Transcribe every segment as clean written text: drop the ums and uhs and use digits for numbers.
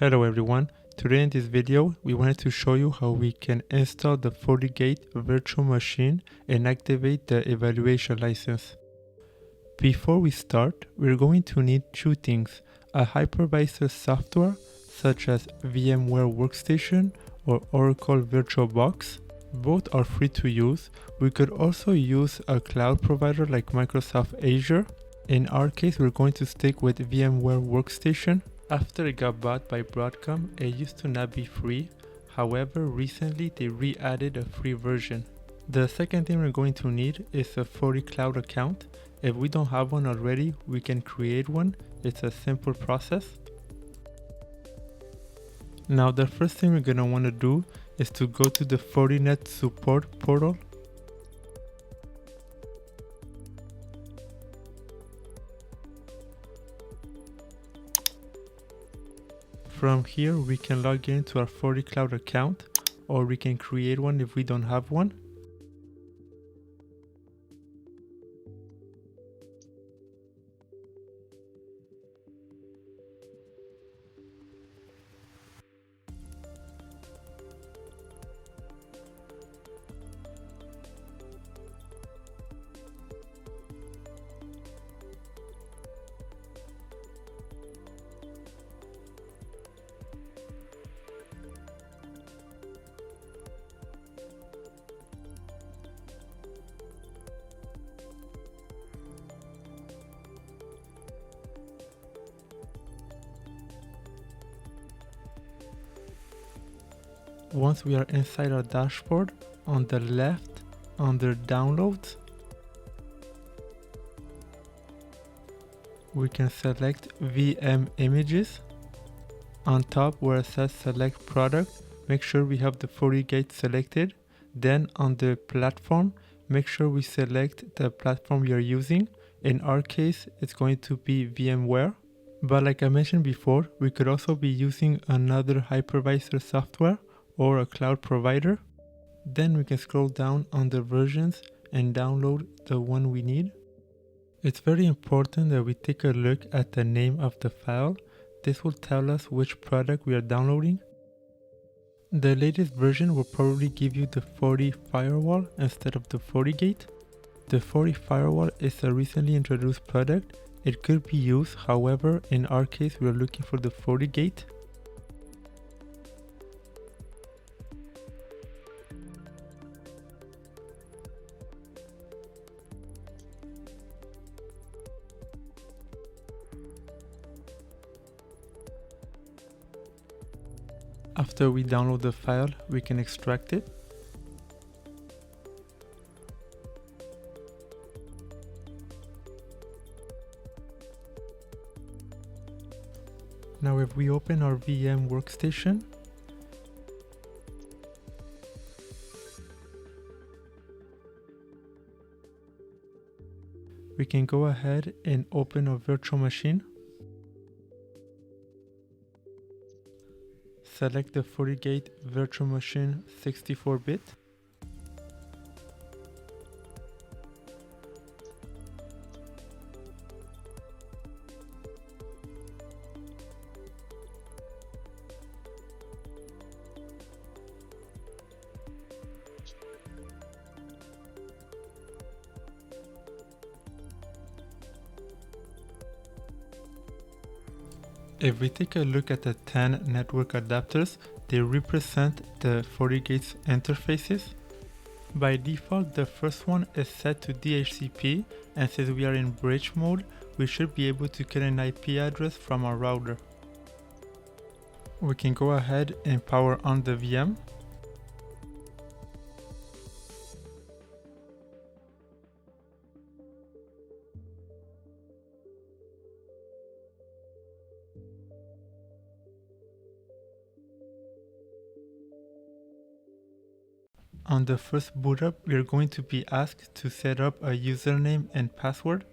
Hello everyone, today in this video we wanted to show you how we can install the FortiGate virtual machine and activate the evaluation license. Before we start, we're going to need two things, a hypervisor software such as VMware Workstation or Oracle VirtualBox. Both are free to use. We could also use a cloud provider like Microsoft Azure. In our case, we're going to stick with VMware Workstation. After it got bought by Broadcom, it used to not be free. However, recently they re-added a free version. The second thing we're going to need is a FortiCloud account. If we don't have one already, we can create one. It's a simple process. Now the first thing we're going to want to do is to go to the Fortinet support portal. From here, we can log into our FortiCloud account, or we can create one if we don't have one. Once we are inside our dashboard, on the left, under Downloads, we can select VM Images. On top where it says Select Product, make sure we have the FortiGate selected. Then on the platform, make sure we select the platform we are using. In our case, it's going to be VMware. But like I mentioned before, we could also be using another hypervisor software or a cloud provider. Then we can scroll down on the versions and download the one we need. It's very important that we take a look at the name of the file. This will tell us which product we are downloading. The latest version will probably give you the Forti Firewall instead of the FortiGate. The Forti Firewall is a recently introduced product. It could be used, however, in our case we are looking for the FortiGate. After we download the file, we can extract it. Now if we open our VM workstation, we can go ahead and open a virtual machine. Select the FortiGate virtual machine 64-bit. If we take a look at the 10 network adapters, they represent the FortiGate's interfaces. By default, the first one is set to DHCP, and since we are in bridge mode, we should be able to get an IP address from our router. We can go ahead and power on the VM. On the first boot up, we are going to be asked to set up a username and password.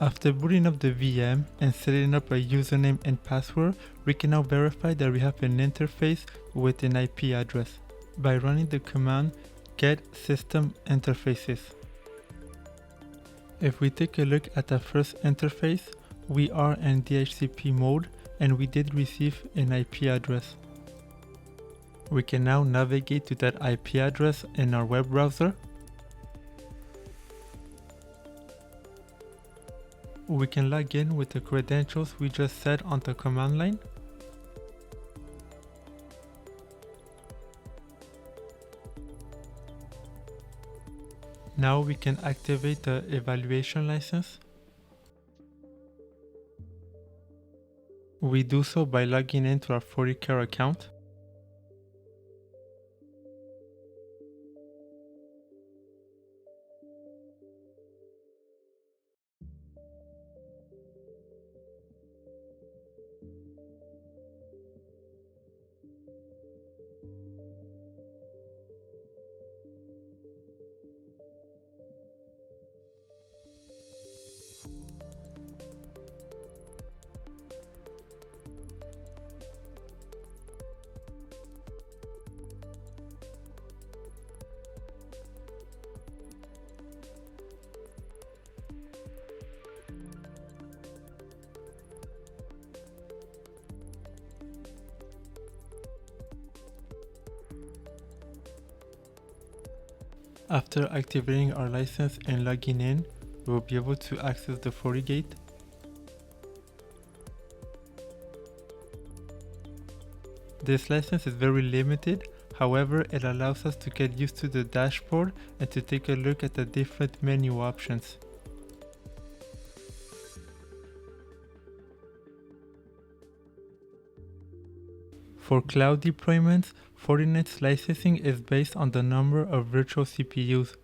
After booting up the VM and setting up a username and password, we can now verify that we have an interface with an IP address by running the command get system interfaces. If we take a look at the first interface, we are in DHCP mode and we did receive an IP address. We can now navigate to that IP address in our web browser. We can log in with the credentials we just set on the command line. Now we can activate the evaluation license. We do so by logging into our FortiCare account. After activating our license and logging in, we'll be able to access the FortiGate. This license is very limited, however it allows us to get used to the dashboard and to take a look at the different menu options. For cloud deployments, Fortinet's licensing is based on the number of virtual CPUs.